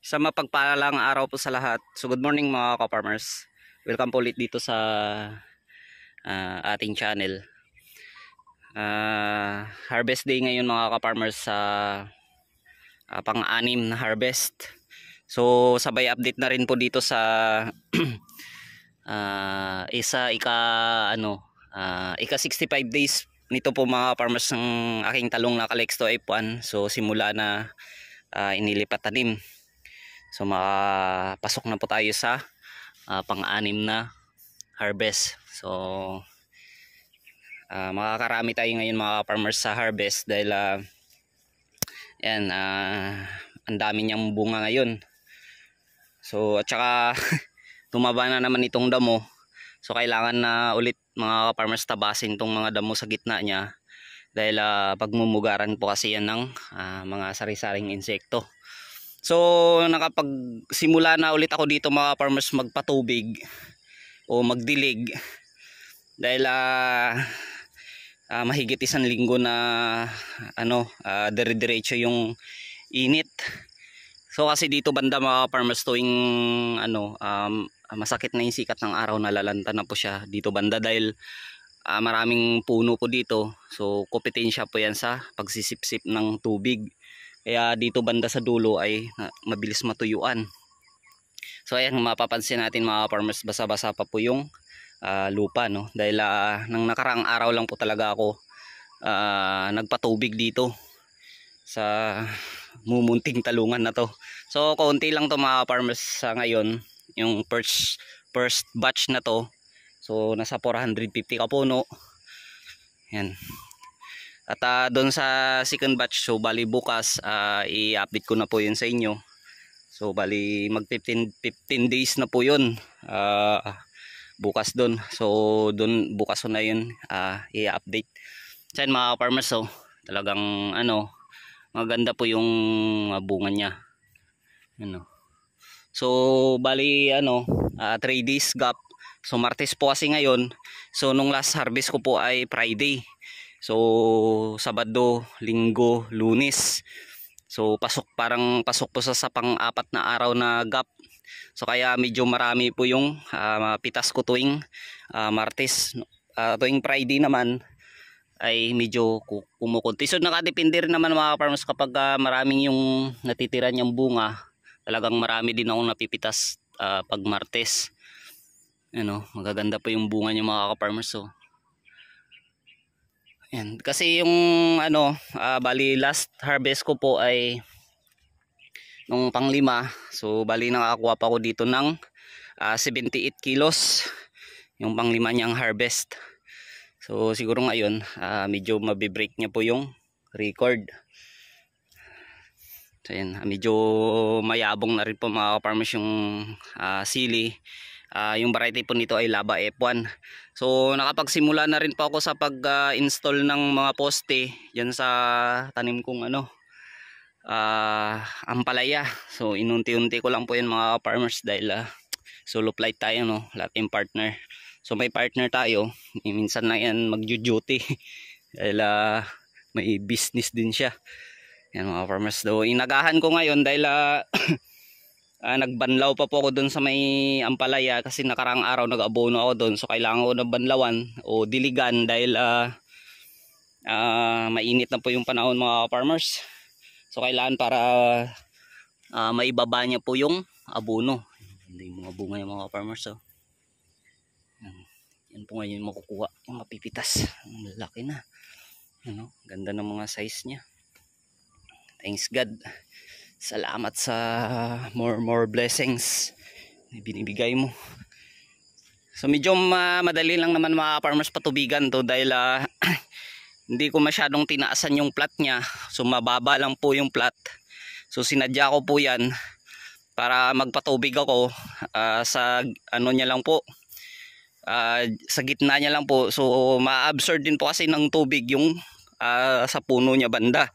Sa mapagpalang araw po sa lahat. So good morning mga ka-farmers. Welcome po ulit dito sa ating channel. Harvest day ngayon mga ka-farmers sa pang-anim na harvest. So sabay update na rin po dito sa ika 65 days nito po mga farmers ng aking talong na Calixto F1. So simula na inilipat tanim. So makapasok na po tayo sa pang-anim na harvest. So makakarami tayo ngayon mga farmers sa harvest dahil ang dami niyang bunga ngayon. So at saka tumaba na naman itong damo. So kailangan na ulit mga farmers tabasin itong mga damo sa gitna niya dahil pagmumugaran po kasi yan ng mga sari-saring insekto. So nakapagsimula na ulit ako dito mga farmers magpatubig o magdilig dahil mahigit isang linggo na dire-diretso yung init. So kasi dito banda mga farmers tuwing masakit na yung sikat ng araw, nalalanta na po siya dito banda dahil maraming puno po dito. So kompetensya po yan sa pagsisipsip ng tubig. Kaya dito banda sa dulo ay mabilis matuyuan. So ayan, mapapansin natin mga farmers, basa-basa pa po yung lupa, no? Dahil nang nakaraang araw lang po talaga ako nagpatubig dito sa mumunting talungan na to. So konti lang to mga farmers sa ngayon, yung first batch na to. So nasa 450 kapuno. Yan. At doon sa second batch, so bali bukas i-update ko na po yun sa inyo. So bali mag 15 days na po yun bukas doon. So doon bukas na yun i-update. So yun mga farmers, so talagang maganda po yung bunga niya. So bali 3 days gap. So Martes po kasi ngayon. So nung last harvest ko po ay Friday. So Sabado, Linggo, Lunes. So parang pasok po sa pang-apat na araw na gap. So kaya medyo marami po yung pitas ko tuwing Martes. Tuwing Friday naman ay medyo kumukunti. So nakadepende rin naman mga farmers kapag maraming yung natitira niyang bunga. Talagang marami din akong napipitas pag Martes. Magaganda po yung bunga niya mga farmers. So yan. Kasi yung bali last harvest ko po ay nung pang-5. So bali nakakuha pa ko dito ng 78 kilos yung pang-5 niyang harvest. So siguro ngayon medyo mabibreak niya po yung record. So yan, medyo mayabong na rin po mga farmers yung sili. Yung variety po nito ay Laba F1. So nakapagsimula na rin po ako sa pag-install ng mga poste diyan sa tanim kong ampalaya. So inunti-unti ko lang po yan mga farmers dahil solo flight tayo, no, lahat yung partner. So may partner tayo, minsan na yan mag-duty dahil may business din siya. Yan mga farmers, so inagahan ko ngayon dahil nagbanlaw pa po ako doon sa may ampalaya kasi nakarang araw nag-abono ako doon. So kailangan ko ng banlawan o diligan dahil mainit na po yung panahon mga farmers. So kailangan para maibaba niya po yung abono. Hindi yung mga bunga yung mga farmers. So yan po ngayon makukuha yung mapipitas. Ang laki na. Ganda ng mga size niya. Thanks God. Salamat sa more blessings na binibigay mo. So medyo madali lang naman mga farmers patubigan to dahil hindi ko masyadong tinaasan yung plat niya. So mababa lang po yung plat. So sinadya ko po yan para magpatubig ako sa niya lang po. Sa gitna niya lang po. So ma-absorb din po kasi ng tubig yung sa puno niya banda.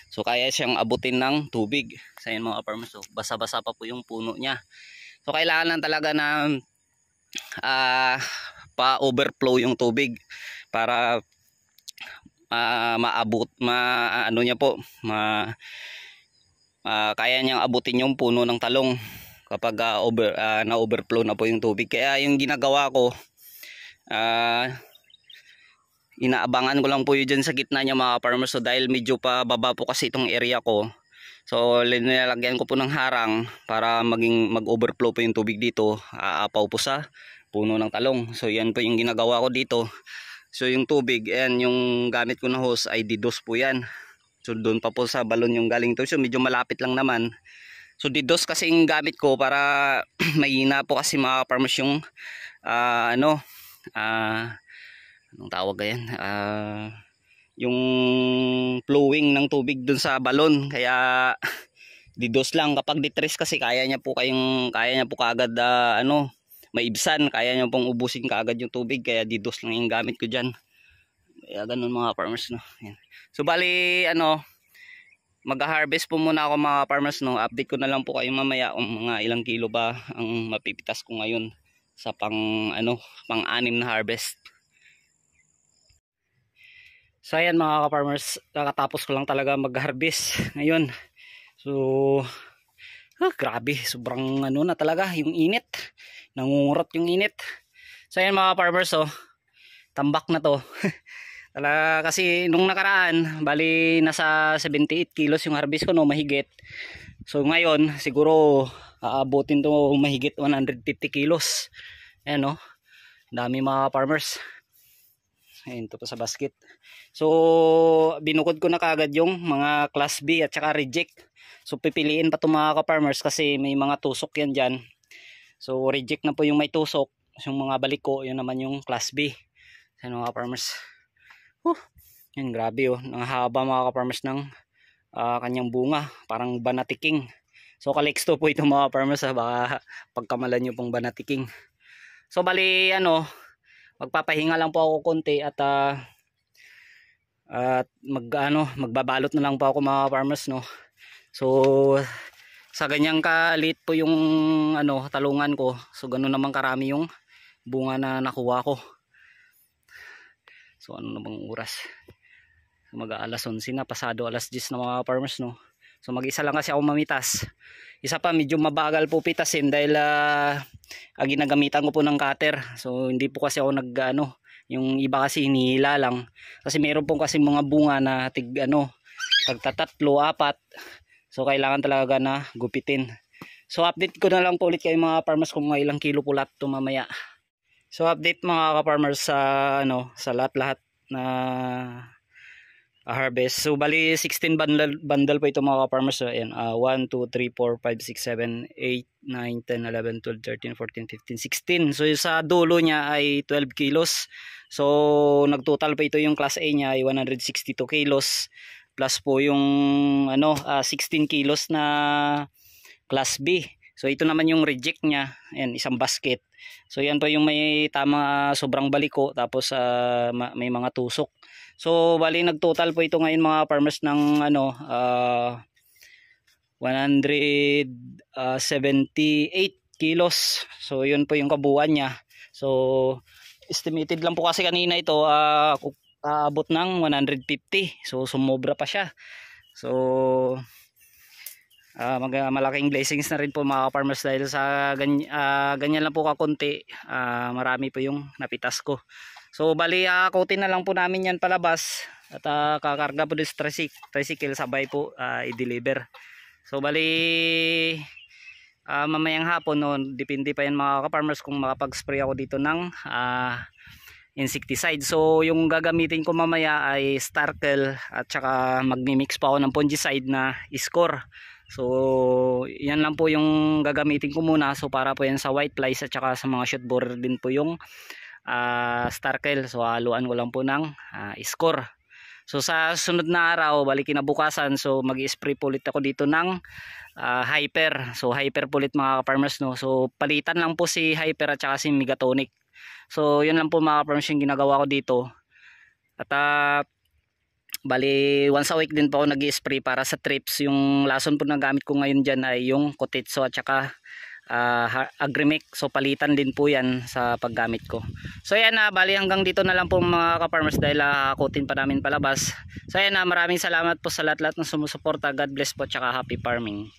So kaya siyang abutin ng tubig. Sa yan mga farmers, so basa-basa pa po yung puno niya. So kailangan lang talaga na pa-overflow yung tubig para maabot niya po, kaya niyang abutin yung puno ng talong kapag na-overflow na po yung tubig. Kaya yung ginagawa ko, inaabangan ko lang po yun dyan sa gitna niya mga farmers. So dahil medyo pa baba po kasi itong area ko, so nilalagyan ko po ng harang para mag-overflow po yung tubig dito, aapaw po sa puno ng talong. So yan po yung ginagawa ko dito. So yung tubig, ayan, yung gamit ko na hose ay didos po yan. So doon pa po sa balon yung galing to. So medyo malapit lang naman. So didos kasi yung gamit ko para mahina po kasi mga farmers yung anong tawag yan? Yung flowing ng tubig dun sa balon. Kaya didos lang. Kapag ditres kasi kaya niya po kaagad maibsan. Kaya niya pong ubusin kaagad yung tubig. Kaya didos lang yung gamit ko dyan. Kaya ganun mga farmers, no. Yan. So bali mag-harvest po muna ako mga farmers, no. Update ko na lang po kayo mamaya kung mga ilang kilo ba ang mapipitas ko ngayon sa pang-anim na harvest. So ayan mga farmers, nakatapos ko lang talaga mag-harvest ngayon. So grabe, sobrang na talaga yung init. Nangungurot yung init. So ayan mga farmers, tambak na to. Talaga kasi nung nakaraan, bali nasa 78 kilos yung harvest ko, no, mahigit. So ngayon, siguro aabutin to mahigit 150 kilos. Ayan, no. Dami mga farmers. Ayan, ito pa sa basket. So binukod ko na kagad yung mga class B at saka reject. So pipiliin pa to mga farmers kasi may mga tusok yan dyan. So reject na po yung may tusok. Yung mga baliko, yun naman yung class B. Ayan mga farmers. Yan, grabe ang haba mga farmers ng kanyang bunga, parang banatiking. So kalexto po ito mga farmers, baka pagkamalan nyo pong banatiking. So bali magpapahinga lang po ako konti at magbabalot na lang po ako mga farmers, no. So sa ganyang kalit po yung talungan ko, so ganoon naman karami yung bunga na nakuha ko. So ano na bang oras? Mag-aalas 11 na, pasado alas 10 na mga farmers, no. So mag-isa lang kasi ako mamitas. Isa pa medyo mabagal po pitasin dahil ginagamitan ko po ng cutter. So hindi po kasi ako yung iba kasi hinihila lang. Kasi meron po kasi mga bunga na tagtatatlo, apat. So kailangan talaga na gupitin. So update ko na lang po ulit kayo mga farmers kung mga ilang kilo po lahat ito mamaya. So update mga ka-farmers sa lahat-lahat na harvest. So bali 16 bundle po ito mga ka-farmers. So ayan, 1, 2, 3, 4, 5, 6, 7, 8, 9, 10, 11, 12, 13, 14, 15, 16. So sa dulo niya ay 12 kilos. So nagtotal pa ito yung class A niya ay 162 kilos. Plus po yung 16 kilos na class B. So ito naman yung reject niya. Ayan, isang basket. So yan po yung may sobrang baliko, tapos may mga tusok. So bali nagtotal po ito ngayon mga farmers ng 178 kilos. So yun po yung kabuuan niya. So estimated lang po kasi kanina ito aabot ng 150. So sumobra pa siya. So malaking blessings na rin po mga farmers dahil sa ganyan lang po kakunti, marami po yung napitas ko. So bali kutin na lang po namin yan palabas at kakarga po sa tricycle, sabay po i-deliver. So bali mamayang hapon, depende pa yan mga farmers kung makapag-spray ako dito ng insecticide. So yung gagamitin ko mamaya ay Starkel at saka magmi-mix pa ako ng fungicide na Score. So yan lang po yung gagamitin ko muna. So para po yan sa white flies at saka sa mga shoot borer din po yung Starkel. So haluan ko lang po ng Score. So sa sunod na araw, balik kinabukasan, so mag-i-spray po ulit ako dito ng Hyper. So Hyper po ulit mga farmers, no. So palitan lang po si Hyper at saka si Megatonic. So yun lang po mga farmers yung ginagawa ko dito. At bali once a week din po ako nag-i-spray para sa trips. Yung lason po na gamit ko ngayon dyan ay yung Kotitso at saka Agrimix. So palitan din po yan sa paggamit ko. So ayan na, bali hanggang dito na lang po mga ka-farmers dahil hakutin pa namin palabas. So ayan na, maraming salamat po sa lahat-lahat ng sumusuporta. God bless po, tsaka happy farming.